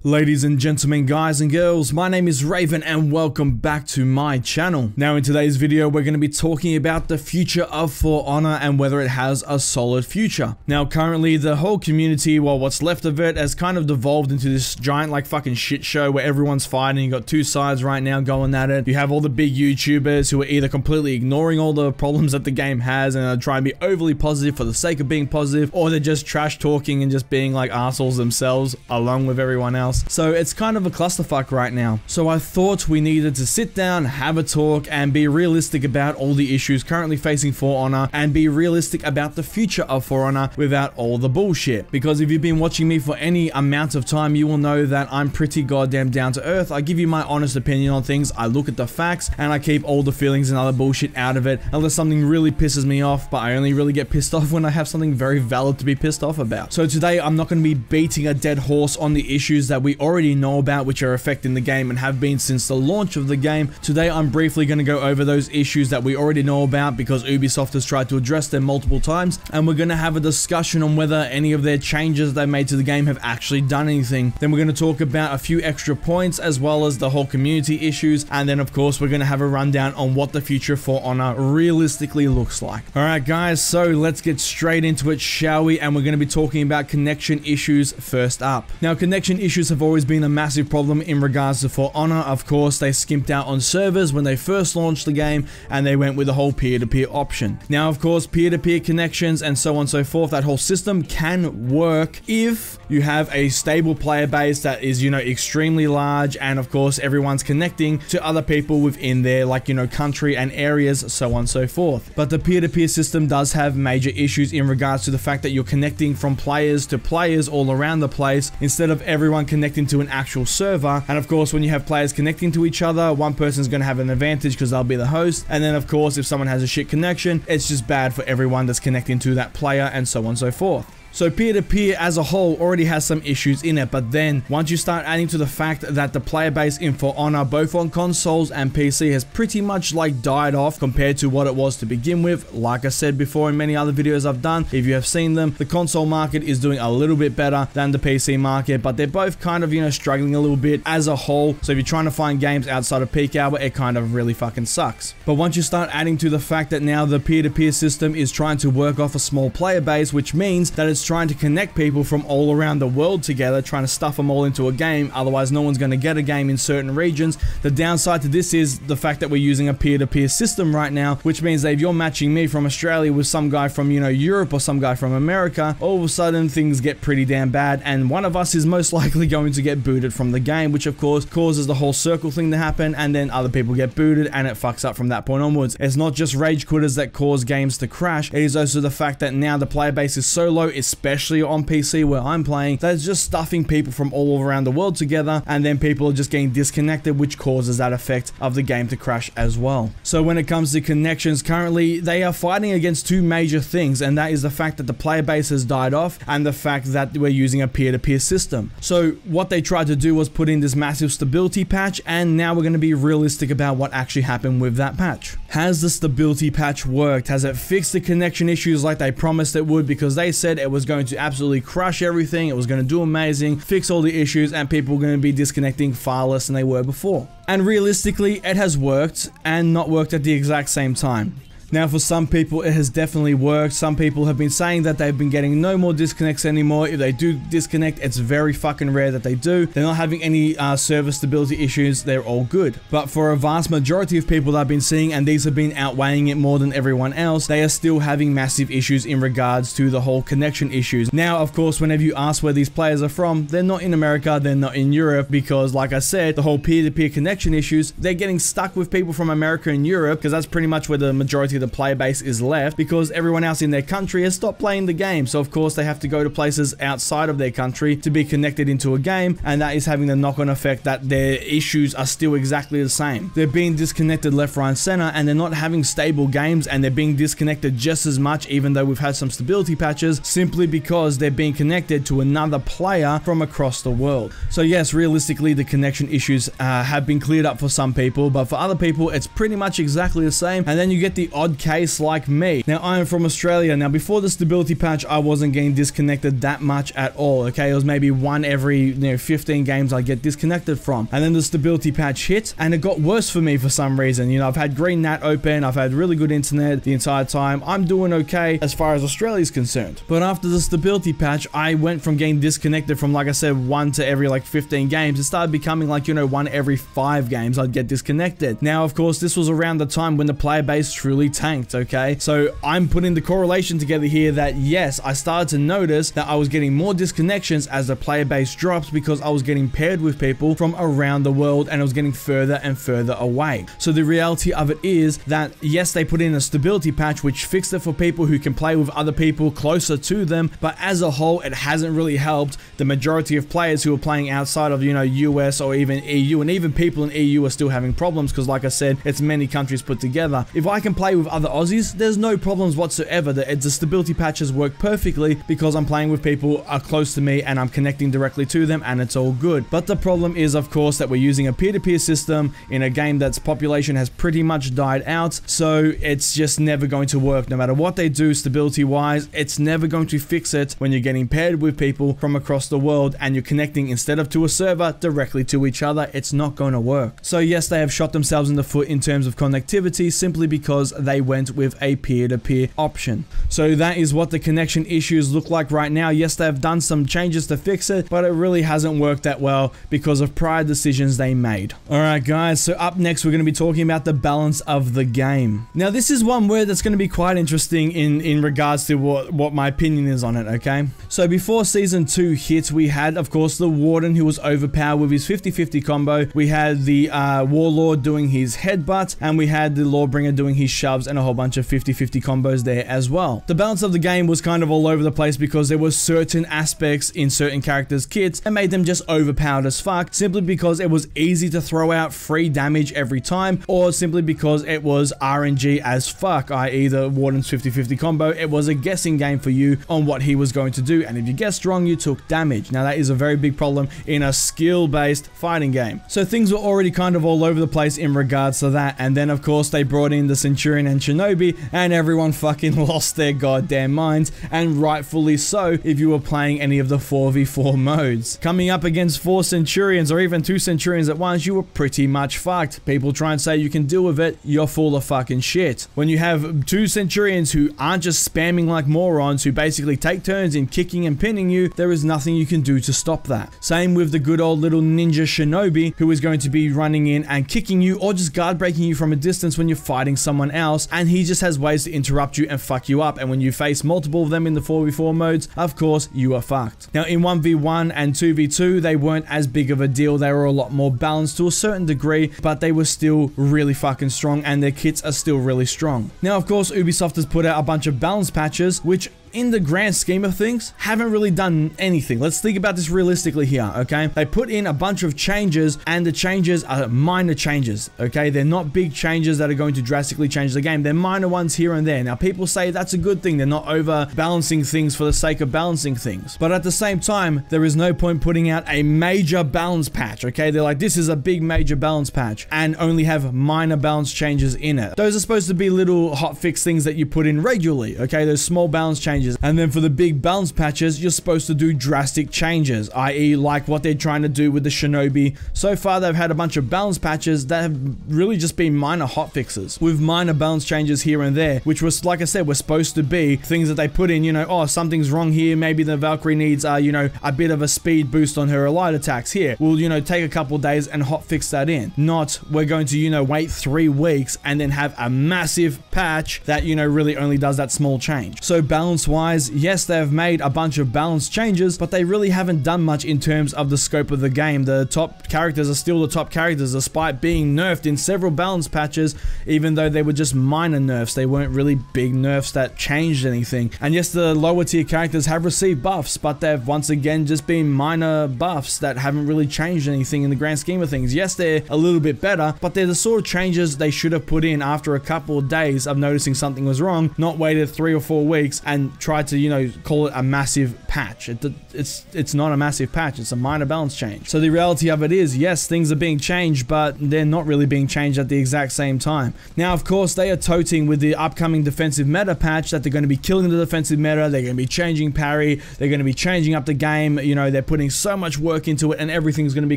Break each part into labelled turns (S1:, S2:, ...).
S1: Ladies and gentlemen, guys and girls, my name is Raven and welcome back to my channel. Now in today's video, we're going to be talking about the future of For Honor and whether it has a solid future. Now currently the whole community, well what's left of it, has kind of devolved into this giant like fucking shit show where everyone's fighting. You got two sides right now going at it. You have all the big YouTubers who are either completely ignoring all the problems that the game has and are trying to be overly positive for the sake of being positive, or they're just trash talking and just being like assholes themselves along with everyone else. So it's kind of a clusterfuck right now. So I thought we needed to sit down, have a talk, and be realistic about all the issues currently facing For Honor, and be realistic about the future of For Honor without all the bullshit. Because if you've been watching me for any amount of time, you will know that I'm pretty goddamn down to earth. I give you my honest opinion on things, I look at the facts, and I keep all the feelings and other bullshit out of it, unless something really pisses me off, but I only really get pissed off when I have something very valid to be pissed off about. So today I'm not going to be beating a dead horse on the issues that we already know about, which are affecting the game and have been since the launch of the game. Today I'm briefly going to go over those issues that we already know about because Ubisoft has tried to address them multiple times, and we're going to have a discussion on whether any of their changes they made to the game have actually done anything. Then we're going to talk about a few extra points as well as the whole community issues, and then of course we're going to have a rundown on what the future For Honor realistically looks like. Alright guys, so let's get straight into it, shall we? And we're going to be talking about connection issues first up. Now connection issues have always been a massive problem in regards to For Honor. Of course, they skimped out on servers when they first launched the game, and they went with the whole peer-to-peer option. Now, of course, peer-to-peer connections and so on and so forth, that whole system can work if you have a stable player base that is, you know, extremely large, and of course, everyone's connecting to other people within their, like, you know, country and areas, so on and so forth. But the peer-to-peer system does have major issues in regards to the fact that you're connecting from players to players all around the place instead of everyone connecting to an actual server. And of course, when you have players connecting to each other, one person's going to have an advantage because they'll be the host, and then of course if someone has a shit connection, it's just bad for everyone that's connecting to that player, and so on and so forth. So peer-to-peer as a whole already has some issues in it, but then once you start adding to the fact that the player base in For Honor, both on consoles and PC, has pretty much like died off compared to what it was to begin with. Like I said before in many other videos I've done, if you have seen them, the console market is doing a little bit better than the PC market, but they're both kind of, you know, struggling a little bit as a whole. So if you're trying to find games outside of peak hour, it kind of really fucking sucks. But once you start adding to the fact that now the peer-to-peer system is trying to work off a small player base, which means that it's trying to connect people from all around the world together, trying to stuff them all into a game, otherwise no one's going to get a game in certain regions. The downside to this is the fact that we're using a peer-to-peer system right now, which means that if you're matching me from Australia with some guy from, you know, Europe or some guy from America, all of a sudden things get pretty damn bad, and one of us is most likely going to get booted from the game, which of course causes the whole circle thing to happen, and then other people get booted and it fucks up from that point onwards. It's not just rage quitters that cause games to crash, it is also the fact that now the player base is so low, especially on PC where I'm playing, that it's just stuffing people from all around the world together, and then people are just getting disconnected, which causes that effect of the game to crash as well. So when it comes to connections, currently they are fighting against two major things, and that is the fact that the player base has died off and the fact that we're using a peer-to-peer system. So what they tried to do was put in this massive stability patch, and now we're going to be realistic about what actually happened with that patch. Has the stability patch worked? Has it fixed the connection issues like they promised it would? Because they said it was going to absolutely crush everything, it was going to do amazing, fix all the issues, and people were going to be disconnecting far less than they were before. And realistically, it has worked and not worked at the exact same time. Now for some people it has definitely worked. Some people have been saying that they've been getting no more disconnects anymore. If they do disconnect, it's very fucking rare that they do. They're not having any server stability issues, they're all good. But for a vast majority of people that I've been seeing, and these have been outweighing it more than everyone else, they are still having massive issues in regards to the whole connection issues. Now of course, whenever you ask where these players are from, they're not in America, they're not in Europe, because like I said, the whole peer-to-peer connection issues, they're getting stuck with people from America and Europe, because that's pretty much where the majority of the player base is left, because everyone else in their country has stopped playing the game. So of course they have to go to places outside of their country to be connected into a game, and that is having the knock-on effect that their issues are still exactly the same. They're being disconnected left, right, and center, and they're not having stable games, and they're being disconnected just as much, even though we've had some stability patches, simply because they're being connected to another player from across the world. So yes, realistically the connection issues have been cleared up for some people, but for other people it's pretty much exactly the same. And then you get the odd odd case like me. Now, I am from Australia. Now, before the stability patch, I wasn't getting disconnected that much at all, okay? It was maybe one every 15 games I'd get disconnected from. And then the stability patch hit, and it got worse for me for some reason. I've had green nat open, I've had really good internet the entire time. I'm doing okay as far as Australia's concerned. But after the stability patch, I went from getting disconnected from, like I said, one to every 15 games. It started becoming one every 5 games I'd get disconnected. Now, of course, this was around the time when the player base truly tanked, okay? So I'm putting the correlation together here that yes, I started to notice that I was getting more disconnections as the player base drops because I was getting paired with people from around the world and I was getting further and further away. So the reality of it is that yes, they put in a stability patch which fixed it for people who can play with other people closer to them, but as a whole, it hasn't really helped the majority of players who are playing outside of, US or even EU, and even people in EU are still having problems because, like I said, it's many countries put together. If I can play with other Aussies, there's no problems whatsoever. The stability patches work perfectly because I'm playing with people are close to me and I'm connecting directly to them and it's all good. But the problem is, of course, that we're using a peer-to-peer system in a game that's population has pretty much died out, so it's just never going to work. No matter what they do stability-wise, it's never going to fix it when you're getting paired with people from across the world and you're connecting instead of to a server directly to each other. It's not going to work. So yes, they have shot themselves in the foot in terms of connectivity simply because they went with a peer-to-peer option. So that is what the connection issues look like right now. Yes, they have done some changes to fix it, but it really hasn't worked that well because of prior decisions they made. Alright guys, so up next we're going to be talking about the balance of the game. Now this is one word that's going to be quite interesting in regards to what my opinion is on it, okay? So before Season 2 hit, we had, of course, the Warden who was overpowered with his 50-50 combo. We had the Warlord doing his headbutt, and we had the Lawbringer doing his shoves and a whole bunch of 50-50 combos there as well. The balance of the game was kind of all over the place because there were certain aspects in certain characters' kits that made them just overpowered as fuck, simply because it was easy to throw out free damage every time, or simply because it was RNG as fuck, i.e. the Warden's 50-50 combo. It was a guessing game for you on what he was going to do, and if you guessed wrong, you took damage. Now that is a very big problem in a skill-based fighting game. So things were already kind of all over the place in regards to that, and then of course they brought in the Centurion and Shinobi, and everyone fucking lost their goddamn minds, and rightfully so if you were playing any of the 4v4 modes. Coming up against 4 Centurions or even 2 Centurions at once, you were pretty much fucked. People try and say you can deal with it, you're full of fucking shit. When you have 2 Centurions who aren't just spamming like morons, who basically take turns in kicking and pinning you, there is nothing you can do to stop that. Same with the good old little ninja Shinobi, who is going to be running in and kicking you or just guard breaking you from a distance when you're fighting someone else, and he just has ways to interrupt you and fuck you up, and when you face multiple of them in the 4v4 modes, of course you are fucked. Now in 1v1 and 2v2, they weren't as big of a deal. They were a lot more balanced to a certain degree, but they were still really fucking strong, and their kits are still really strong. Now of course Ubisoft has put out a bunch of balance patches, which in the grand scheme of things, haven't really done anything. Let's think about this realistically here, okay? They put in a bunch of changes, and the changes are minor changes, okay? They're not big changes that are going to drastically change the game. They're minor ones here and there. Now, people say that's a good thing. They're not over balancing things for the sake of balancing things. But at the same time, there is no point putting out a major balance patch, okay? They're like, this is a big major balance patch, and only have minor balance changes in it. Those are supposed to be little hotfix things that you put in regularly, okay? Those small balance changes. And then for the big balance patches, you're supposed to do drastic changes, i.e. like what they're trying to do with the Shinobi. So far, they've had a bunch of balance patches that have really just been minor hotfixes with minor balance changes here and there, which was, like I said, were supposed to be things that they put in, oh, something's wrong here. Maybe the Valkyrie needs, a bit of a speed boost on her light attacks here. We'll, take a couple days and hotfix that in. Not, we're going to, wait 3 weeks and then have a massive patch that, really only does that small change. So balance-wise, yes, they have made a bunch of balance changes, but they really haven't done much in terms of the scope of the game. The top characters are still the top characters, despite being nerfed in several balance patches, even though they were just minor nerfs. They weren't really big nerfs that changed anything. And yes, the lower tier characters have received buffs, but they've once again just been minor buffs that haven't really changed anything in the grand scheme of things. Yes, they're a little bit better, but they're the sort of changes they should have put in after a couple of days of noticing something was wrong, not waited 3 or 4 weeks and tried to, you know, call it a massive patch. It's not a massive patch, it's a minor balance change. So the reality of it is, yes, things are being changed, but they're not really being changed at the exact same time. Now, of course, they are toting with the upcoming defensive meta patch that they're going to be killing the defensive meta, they're going to be changing parry, they're going to be changing up the game, you know, they're putting so much work into it and everything's going to be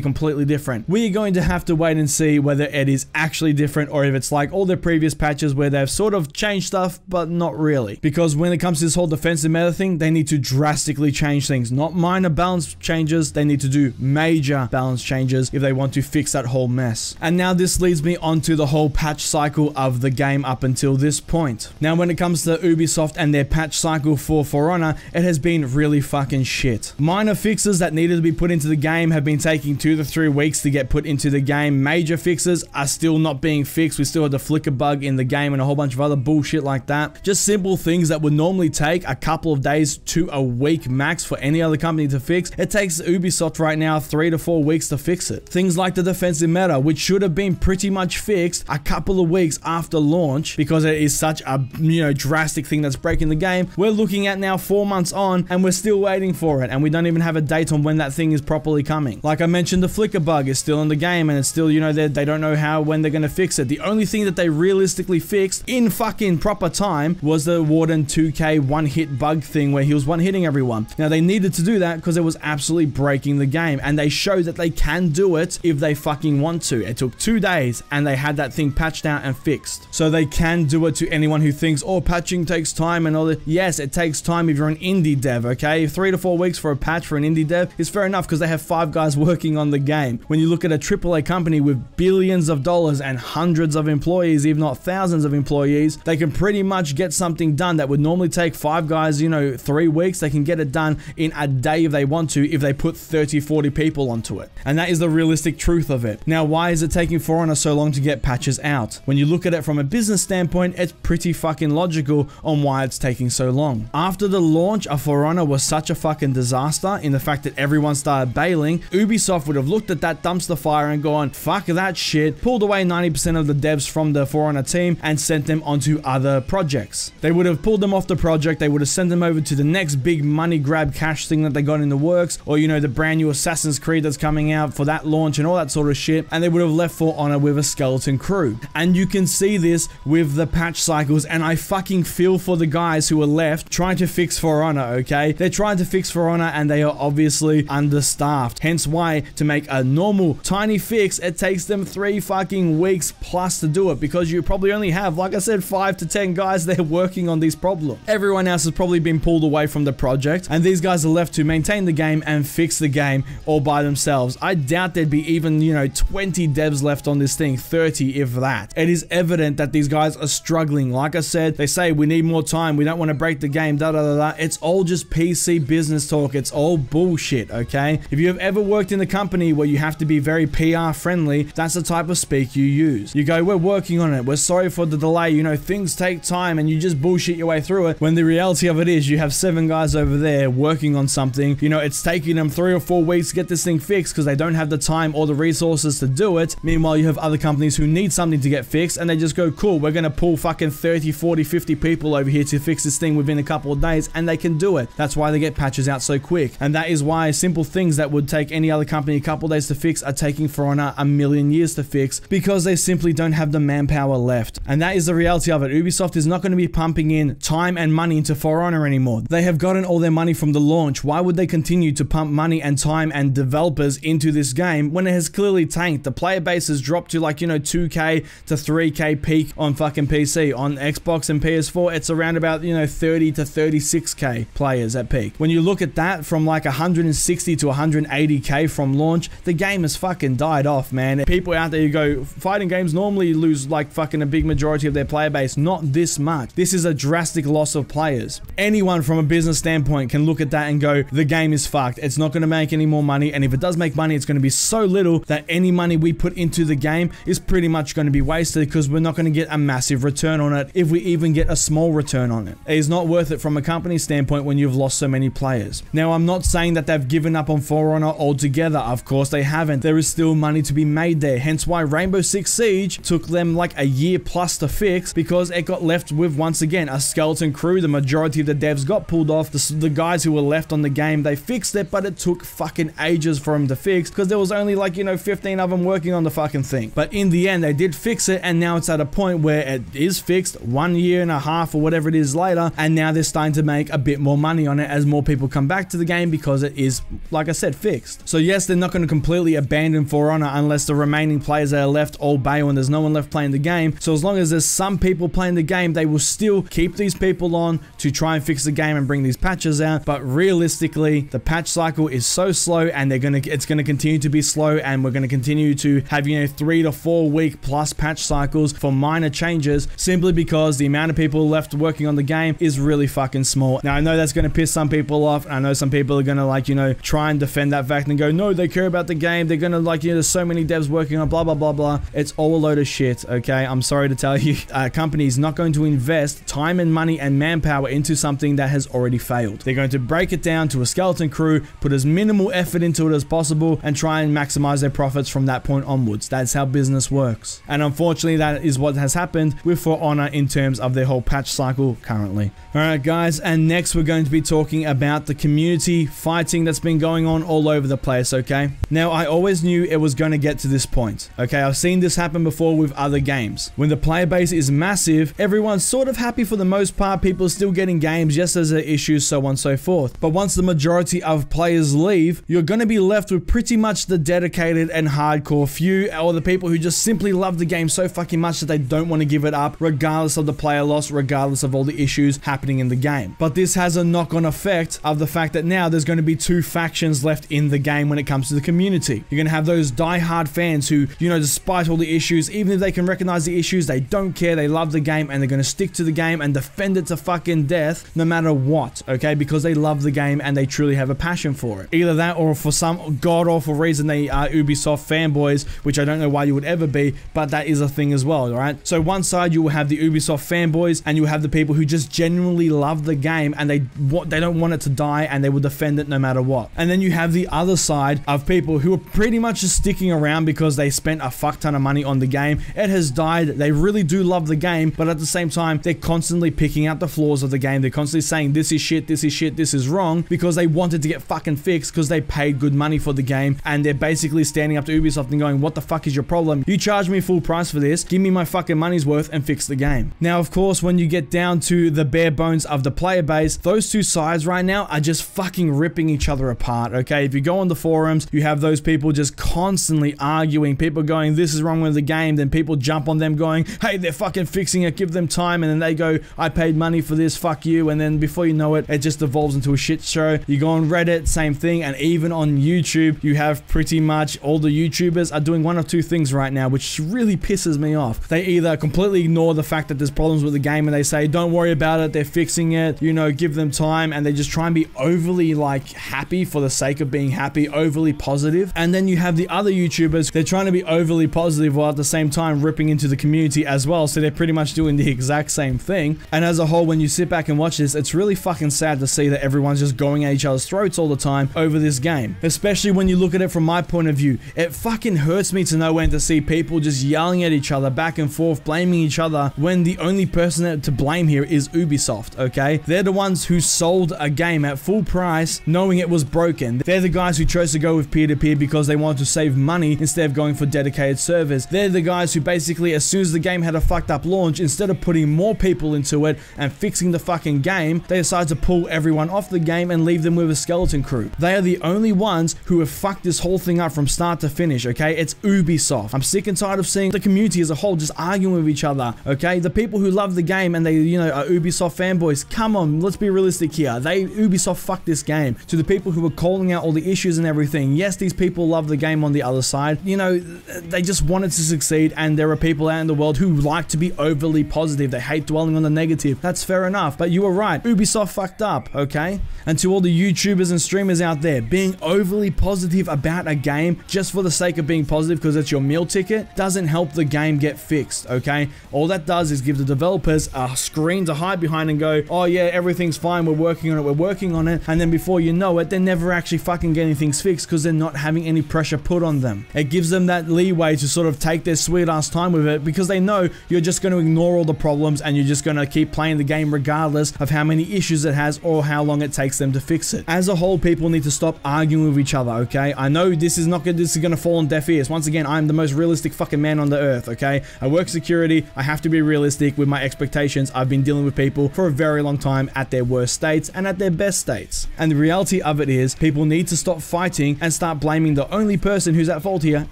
S1: completely different. We're going to have to wait and see whether it is actually different or if it's like all their previous patches where they've sort of changed stuff, but not really. Because when it comes to this whole defensive meta thing, they need to drastically change things. Not minor balance changes, they need to do major balance changes if they want to fix that whole mess. And now this leads me on to the whole patch cycle of the game up until this point. Now when it comes to Ubisoft and their patch cycle for Honor, it has been really fucking shit. Minor fixes that needed to be put into the game have been taking 2 to 3 weeks to get put into the game. Major fixes are still not being fixed. We still have the flicker bug in the game and a whole bunch of other bullshit like that. Just simple things that would normally take a couple of days to a week max for any other company to fix. It takes Ubisoft right now 3 to 4 weeks to fix it. Things like the defensive meta, which should have been pretty much fixed a couple of weeks after launch because it is such a, you know, drastic thing that's breaking the game. We're looking at now 4 months on and we're still waiting for it, and we don't even have a date on when that thing is properly coming. Like I mentioned, the flicker bug is still in the game and it's still, you know, they don't know when they're going to fix it. The only thing that they realistically fixed in fucking proper time was the Warden 2K one-hit bug thing where he was one-hitting everyone. Now they needed to do that because it was absolutely breaking the game, and they showed that they can do it if they fucking want to. It took 2 days and they had that thing patched out and fixed. So they can do it to anyone who thinks, oh, patching takes time and all that. Yes, it takes time if you're an indie dev, okay? 3 to 4 weeks for a patch for an indie dev is fair enough because they have 5 guys working on the game. When you look at a AAA company with billions of dollars and hundreds of employees, if not thousands of employees, they can pretty much get something done that would normally take 5 guys, you know, 3 weeks. They can get it done in a day if they want to, if they put 30, 40 people onto it. And that is the realistic truth of it. Now, why is it taking For Honor so long to get patches out? When you look at it from a business standpoint, it's pretty fucking logical on why it's taking so long. After the launch of For Honor was such a fucking disaster in the fact that everyone started bailing, Ubisoft would have looked at that dumpster fire and gone, fuck that shit, pulled away 90% of the devs from the For Honor team and sent them onto other projects. They would have pulled them off the project, they would have sent them over to the next big money grab cash thing that they got in the works, or, you know, the brand new Assassin's Creed that's coming out for that launch and all that sort of shit, and they would have left For Honor with a skeleton crew. And you can see this with the patch cycles, and I fucking feel for the guys who are left trying to fix For Honor, okay? They're trying to fix For Honor and they are obviously understaffed. Hence why, to make a normal tiny fix, it takes them 3 fucking weeks plus to do it, because you probably only have, like I said, 5 to 10 guys there working on this problem. Everyone else has probably been pulled away from the project, and these guys are left to maintain the game and fix the game all by themselves. I doubt there'd be even, you know, 20 devs left on this thing, 30 if that. It is evident that these guys are struggling. Like I said, they say we need more time, we don't want to break the game, da da da da. It's all just PC business talk. It's all bullshit, okay? If you have ever worked in a company where you have to be very PR friendly, that's the type of speak you use. You go, we're working on it, we're sorry for the delay, you know, things take time, and you just bullshit your way through it, when the reality of it is you have 7 guys over there working on something. You know, it's taking them 3 or 4 weeks to get this thing fixed because they don't have the time or the resources to do it. Meanwhile, you have other companies who need something to get fixed and they just go, cool, we're gonna pull fucking 30, 40, 50 people over here to fix this thing within a couple of days, and they can do it. That's why they get patches out so quick. And that is why simple things that would take any other company a couple of days to fix are taking For Honor a million years to fix, because they simply don't have the manpower left. And that is the reality of it. Ubisoft is not going to be pumping in time and money into For Honor anymore. They have gotten all their money from the launch. Why would they continue to pump money and time and developers into this game when it has clearly tanked? The player base has dropped to, like, you know, 2K to 3K peak on fucking PC. On Xbox and PS4, it's around about, you know, 30 to 36K players at peak. When you look at that from like 160 to 180K from launch, the game has fucking died off, man. People out there, you go, fighting games normally lose like fucking a big majority of their player base. Not this much. This is a drastic loss of players. Anyone from a business standpoint can look at that and go, the game is fucked. It's not going to make any more money, and if it does make money, it's going to be so little that any money we put into the game is pretty much going to be wasted, because we're not going to get a massive return on it, if we even get a small return on it. It is not worth it from a company standpoint when you've lost so many players. Now, I'm not saying that they've given up on For Honor altogether. Of course they haven't. There is still money to be made there, hence why Rainbow Six Siege took them like a year plus to fix, because it got left with, once again, a skeleton crew. The majority majority of the devs got pulled off. The guys who were left on the game, they fixed it, but it took fucking ages for them to fix because there was only like, you know, 15 of them working on the fucking thing. But in the end, they did fix it, and now it's at a point where it is fixed 1.5 years or whatever it is later, and now they're starting to make a bit more money on it as more people come back to the game because it is, like I said, fixed. So yes, they're not going to completely abandon For Honor unless the remaining players that are left all bail and there's no one left playing the game. So as long as there's some people playing the game, they will still keep these people on to try and fix the game and bring these patches out. But realistically, the patch cycle is so slow, and it's gonna continue to be slow, and we're gonna continue to have, you know, 3 to 4 week plus patch cycles for minor changes, simply because the amount of people left working on the game is really fucking small. Now I know that's gonna piss some people off, and I know some people are gonna, like, you know, try and defend that fact and go, no, they care about the game, they're gonna, like, you know, there's so many devs working on blah blah blah blah. It's all a load of shit, okay? I'm sorry to tell you, a company's not going to invest time and money and manpower into something that has already failed. They're going to break it down to a skeleton crew, put as minimal effort into it as possible, and try and maximize their profits from that point onwards. That's how business works. And unfortunately, that is what has happened with For Honor in terms of their whole patch cycle currently. Alright guys, and next we're going to be talking about the community fighting that's been going on all over the place, okay? Now, I always knew it was going to get to this point, okay? I've seen this happen before with other games. When the player base is massive, everyone's sort of happy for the most part, people are still getting games just as there are issues, so on and so forth. But once the majority of players leave, you're going to be left with pretty much the dedicated and hardcore few, or the people who just simply love the game so fucking much that they don't want to give it up, regardless of the player loss, regardless of all the issues happening in the game. But this has a knock-on effect of the fact that now there's going to be 2 factions left in the game when it comes to the community. You're going to have those die-hard fans who, you know, despite all the issues, even if they can recognize the issues, they don't care, they love the game, and they're going to stick to the game and defend it to fucking death no matter what, okay? Because they love the game and they truly have a passion for it. Either that, or for some god-awful reason they are Ubisoft fanboys, which I don't know why you would ever be, but that is a thing as well, alright? So one side you will have the Ubisoft fanboys, and you will have the people who just genuinely love the game and they don't want it to die, and they will defend it no matter what. And then you have the other side of people who are pretty much just sticking around because they spent a fuck ton of money on the game. It has died, they really do love the game, but at the same time they're constantly picking out the flaws of the game. They're constantly saying this is shit, this is shit, this is wrong, because they wanted to get fucking fixed because they paid good money for the game, and they're basically standing up to Ubisoft and going, what the fuck is your problem? You charge me full price for this, give me my fucking money's worth and fix the game. Now of course, when you get down to the bare bones of the player base, those two sides right now are just fucking ripping each other apart, okay? If you go on the forums, you have those people just constantly arguing, people going, this is wrong with the game, then people jump on them going, hey, they're fucking fixing it, give them time, and then they go, I paid money for this, fuck you, and then before you know it, it just evolves into a shit show. You go on Reddit, same thing, and even on YouTube, you have pretty much all the YouTubers are doing one of two things right now, which really pisses me off. They either completely ignore the fact that there's problems with the game and they say, don't worry about it, they're fixing it, you know, give them time, and they just try and be overly like happy for the sake of being happy, overly positive. And then you have the other YouTubers, they're trying to be overly positive while at the same time ripping into the community as well, so they're pretty much doing the exact same thing. And as a whole, when you sit back and watch this, it's really fucking sad to see that everyone's just going at each other's throats all the time over this game. Especially when you look at it from my point of view, it fucking hurts me to no end to see people just yelling at each other back and forth, blaming each other, when the only person to blame here is Ubisoft, okay? They're the ones who sold a game at full price knowing it was broken. They're the guys who chose to go with peer-to-peer because they wanted to save money instead of going for dedicated servers. They're the guys who basically, as soon as the game had a fucked up launch, instead of putting more people into it and fixing the fucking game, they decided to pull everyone off the game and leave them with a skeleton crew. They are the only ones who have fucked this whole thing up from start to finish, okay? It's Ubisoft. I'm sick and tired of seeing the community as a whole just arguing with each other, okay? The people who love the game and they, you know, are Ubisoft fanboys, come on, let's be realistic here. Ubisoft fucked this game. To the people who are calling out all the issues and everything, yes, these people love the game on the other side. You know, they just wanted to succeed, and there are people out in the world who like to be overly positive. They hate dwelling on the negative. That's fair enough, but you were right. Ubisoft fucked up, okay? And to all the YouTubers and streamers out there, being overly positive about a game just for the sake of being positive because it's your meal ticket doesn't help the game get fixed, okay? All that does is give the developers a screen to hide behind and go, oh yeah, everything's fine, we're working on it, and then before you know it, they're never actually fucking getting things fixed because they're not having any pressure put on them. It gives them that leeway to sort of take their sweet ass time with it because they know you're just going to ignore all the problems and you're just going to keep playing the game regardless regardless of how many issues it has or how long it takes them to fix it. As a whole, people need to stop arguing with each other, okay? I know this is not good, this is gonna fall on deaf ears. Once again, I'm the most realistic fucking man on the earth, okay? I work security, I have to be realistic with my expectations. I've been dealing with people for a very long time at their worst states and at their best states. And the reality of it is, people need to stop fighting and start blaming the only person who's at fault here,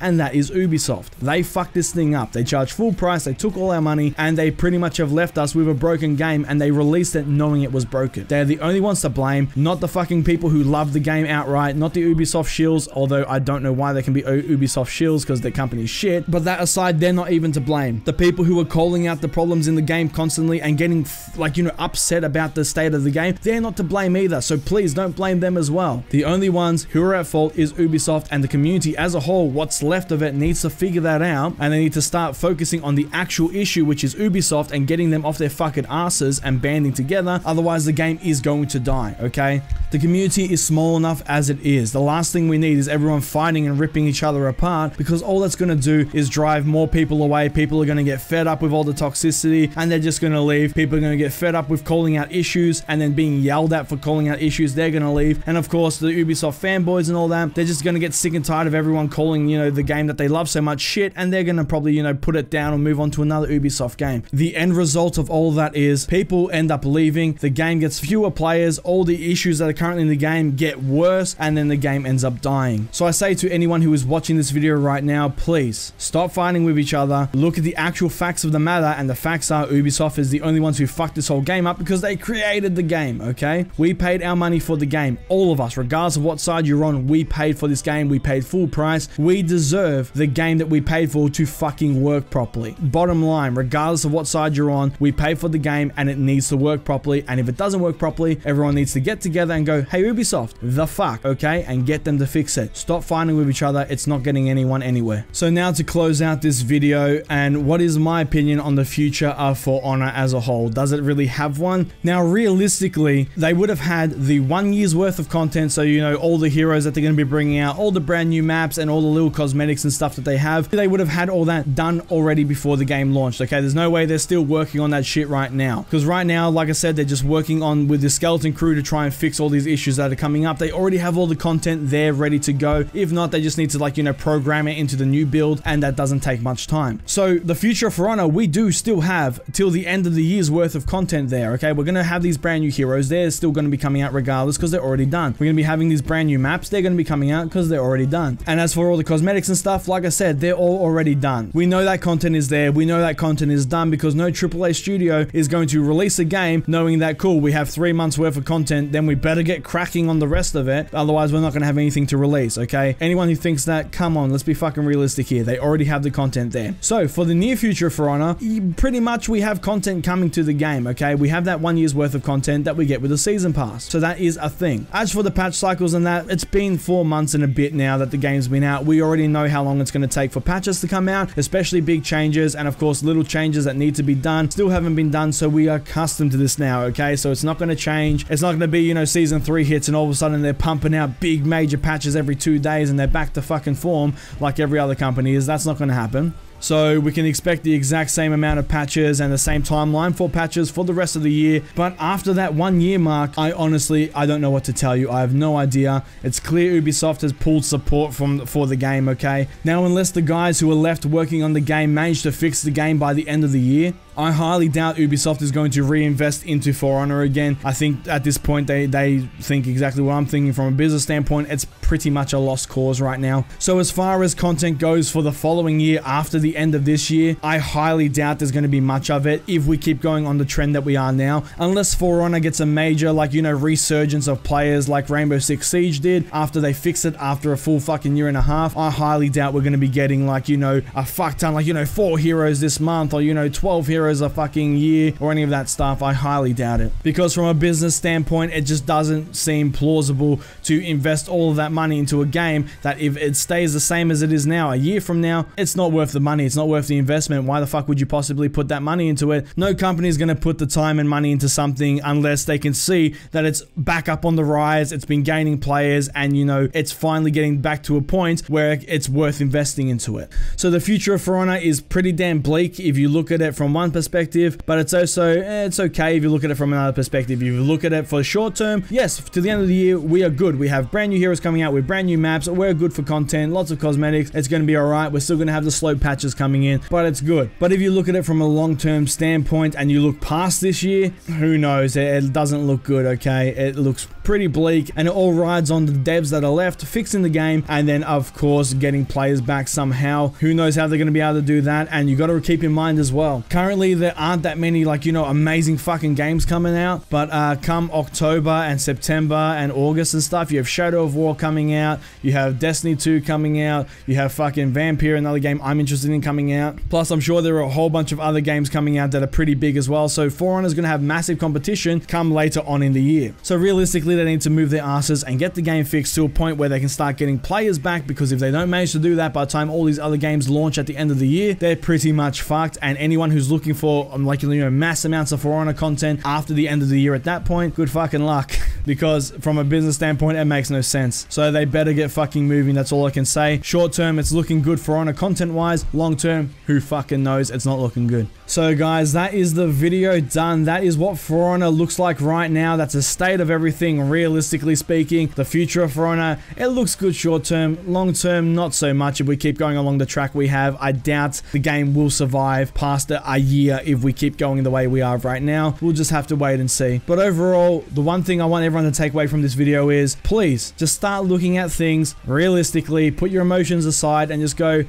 S1: and that is Ubisoft. They fucked this thing up. They charged full price, they took all our money, and they pretty much have left us with a broken game, and they released it knowing it was broken. They're the only ones to blame, not the fucking people who love the game outright, not the Ubisoft shills, although I don't know why they can be Ubisoft shills because their company's shit, but that aside, they're not even to blame. The people who are calling out the problems in the game constantly and getting, like, you know, upset about the state of the game, they're not to blame either, so please don't blame them as well. The only ones who are at fault is Ubisoft, and the community as a whole, what's left of it, needs to figure that out, and they need to start focusing on the actual issue, which is Ubisoft, and getting them off their fucking asses and banding together, otherwise the game is going to die, okay? The community is small enough as it is. The last thing we need is everyone fighting and ripping each other apart, because all that's going to do is drive more people away. People are going to get fed up with all the toxicity, and they're just going to leave. People are going to get fed up with calling out issues and then being yelled at for calling out issues. They're going to leave. And of course, the Ubisoft fanboys and all that, they're just going to get sick and tired of everyone calling, you know, the game that they love so much shit, and they're going to probably, you know, put it down and move on to another Ubisoft game. The end result of all of that is people end up leaving, the game gets fewer players, all the issues that are currently in the game get worse, and then the game ends up dying. So I say to anyone who is watching this video right now, please stop fighting with each other, look at the actual facts of the matter, and the facts are Ubisoft is the only ones who fucked this whole game up because they created the game, okay? We paid our money for the game, all of us, regardless of what side you're on. We paid for this game, we paid full price, we deserve the game that we paid for to fucking work properly. Bottom line, regardless of what side you're on, we paid for the game and it needs to work properly, and if it doesn't work properly, everyone needs to get together and go, hey Ubisoft, the fuck, okay? And get them to fix it. Stop fighting with each other, it's not getting anyone anywhere. So now to close out this video, and what is my opinion on the future of For Honor as a whole? Does it really have one? Now realistically, they would have had the 1 year's worth of content, so you know, all the heroes that they're going to be bringing out, all the brand new maps and all the little cosmetics and stuff that they have, they would have had all that done already before the game launched, okay? There's no way they're still working on that shit right now, because right now, like I said, they're just working on with the skeleton crew to try and fix all these issues that are coming up. They already have all the content there ready to go. If not, they just need to, like, you know, program it into the new build, and that doesn't take much time. So the future of For Honor, we do still have till the end of the year's worth of content there, okay? We're going to have these brand new heroes. They're still going to be coming out regardless because they're already done. We're going to be having these brand new maps. They're going to be coming out because they're already done. And as for all the cosmetics and stuff, like I said, they're all already done. We know that content is there. We know that content is done because no AAA studio is going to release a game knowing that, cool, we have 3 months worth of content, then we better get cracking on the rest of it. Otherwise, we're not going to have anything to release, okay? Anyone who thinks that, come on, let's be fucking realistic here. They already have the content there. So for the near future of For Honor, pretty much we have content coming to the game, okay? We have that 1 year's worth of content that we get with the season pass. So that is a thing. As for the patch cycles and that, it's been 4 months and a bit now that the game's been out. We already know how long it's going to take for patches to come out, especially big changes, and of course little changes that need to be done still haven't been done, so we are accustomed to this now, okay? So it's not going to change. It's not going to be, you know, season 3 hits and all of a sudden they're pumping out big major patches every 2 days and they're back to fucking form like every other company is. That's not going to happen. So we can expect the exact same amount of patches and the same timeline for patches for the rest of the year. But after that 1 year mark, I don't know what to tell you. I have no idea. It's clear Ubisoft has pulled support for the game, okay? Now, unless the guys who are left working on the game manage to fix the game by the end of the year, I highly doubt Ubisoft is going to reinvest into For Honor again. I think at this point they think exactly what I'm thinking from a business standpoint. It's pretty much a lost cause right now. So as far as content goes for the following year after the end of this year, I highly doubt there's going to be much of it if we keep going on the trend that we are now. Unless For Honor gets a major, like, you know, resurgence of players like Rainbow Six Siege did after they fixed it after a full fucking year and a half. I highly doubt we're going to be getting, like, you know, a fuck ton, like, you know, 4 heroes this month or, you know, 12 heroes a fucking year or any of that stuff. I highly doubt it, because from a business standpoint, it just doesn't seem plausible to invest all of that money into a game that if it stays the same as it is now a year from now, it's not worth the money money. It's not worth the investment. Why the fuck would you possibly put that money into it? No company is going to put the time and money into something unless they can see that it's back up on the rise, it's been gaining players, and you know, it's finally getting back to a point where it's worth investing into it. So the future of For Honor is pretty damn bleak if you look at it from one perspective, but it's also, it's okay if you look at it from another perspective. If you look at it for the short term, yes, to the end of the year, we are good. We have brand new heroes coming out with brand new maps. We're good for content, lots of cosmetics. It's going to be alright. We're still going to have the slow patches coming in, but it's good. But if you look at it from a long-term standpoint and you look past this year, who knows? It doesn't look good, okay? It looks pretty bleak, and it all rides on the devs that are left fixing the game, and then of course getting players back somehow. Who knows how they're going to be able to do that? And you got to keep in mind as well, currently there aren't that many, like, you know, amazing fucking games coming out, but come October and September and August and stuff, you have Shadow of War coming out, you have Destiny 2 coming out, you have fucking Vampire, another game I'm interested in, coming out. Plus I'm sure there are a whole bunch of other games coming out that are pretty big as well, so For Honor is going to have massive competition come later on in the year. So realistically, they need to move their asses and get the game fixed to a point where they can start getting players back, because if they don't manage to do that by the time all these other games launch at the end of the year, they're pretty much fucked. And anyone who's looking for like, you know, mass amounts of For Honor content after the end of the year at that point, good fucking luck, because from a business standpoint it makes no sense. So they better get fucking moving, that's all I can say. Short term it's looking good For Honor content wise, long term who fucking knows, it's not looking good. So guys, that is the video done. That is what For Honor looks like right now. That's a state of everything, realistically speaking. The future of For Honor, it looks good short term. Long term, not so much. If we keep going along the track we have, I doubt the game will survive past a year if we keep going the way we are right now. We'll just have to wait and see. But overall, the one thing I want everyone to take away from this video is, please, just start looking at things realistically, put your emotions aside and just go,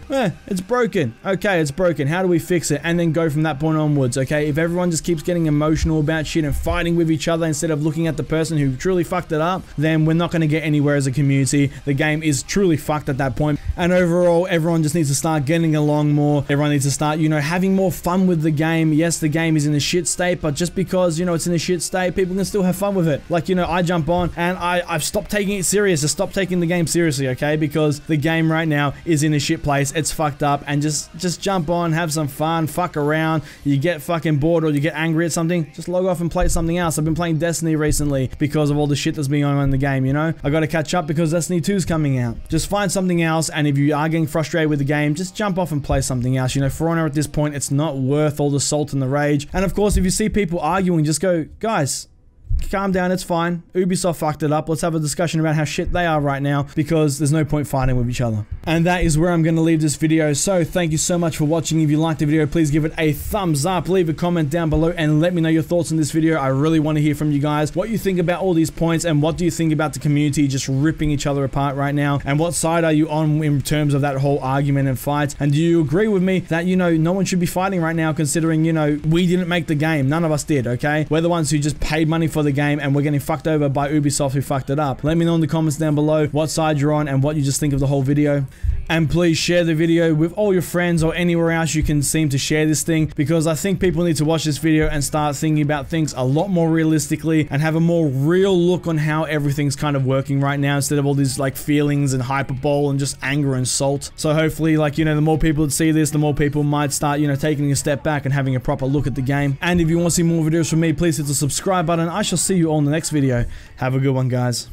S1: it's broken. Okay, it's broken. How do we fix it? And then go from that point onwards, okay? If everyone just keeps getting emotional about shit and fighting with each other instead of looking at the person who truly fucked it up, then we're not going to get anywhere as a community. The game is truly fucked at that point. And overall, everyone just needs to start getting along more. Everyone needs to start, you know, having more fun with the game. Yes, the game is in a shit state, but just because, you know, it's in a shit state, people can still have fun with it. Like, you know, I jump on and I've stopped taking it serious. I stopped taking the game seriously, okay? Because the game right now is in a shit place. It's fucked up, and just jump on, have some fun, fuck around. You get fucking bored or you get angry at something, just log off and play something else. I've been playing Destiny recently because of all the shit that's been going on in the game, you know? I gotta catch up because Destiny 2 is coming out. Just find something else, and if you are getting frustrated with the game, just jump off and play something else. You know, For Honor at this point, it's not worth all the salt and the rage. And of course, if you see people arguing, just go, guys, calm down, it's fine. Ubisoft fucked it up. Let's have a discussion about how shit they are right now, because there's no point fighting with each other. And that is where I'm going to leave this video. So thank you so much for watching. If you liked the video, please give it a thumbs up. Leave a comment down below and let me know your thoughts on this video. I really want to hear from you guys. What you think about all these points, and what do you think about the community just ripping each other apart right now? And what side are you on in terms of that whole argument and fight? And do you agree with me that, you know, no one should be fighting right now, considering, you know, we didn't make the game. None of us did, okay? We're the ones who just paid money for the game, and we're getting fucked over by Ubisoft who fucked it up. Let me know in the comments down below what side you're on and what you just think of the whole video. And please share the video with all your friends or anywhere else you can seem to share this thing, because I think people need to watch this video and start thinking about things a lot more realistically and have a more real look on how everything's kind of working right now, instead of all these like feelings and hyperbole and just anger and salt. So hopefully, like, you know, the more people that see this, the more people might start, you know, taking a step back and having a proper look at the game. And if you want to see more videos from me, please hit the subscribe button. I shall see you all in the next video. Have a good one, guys.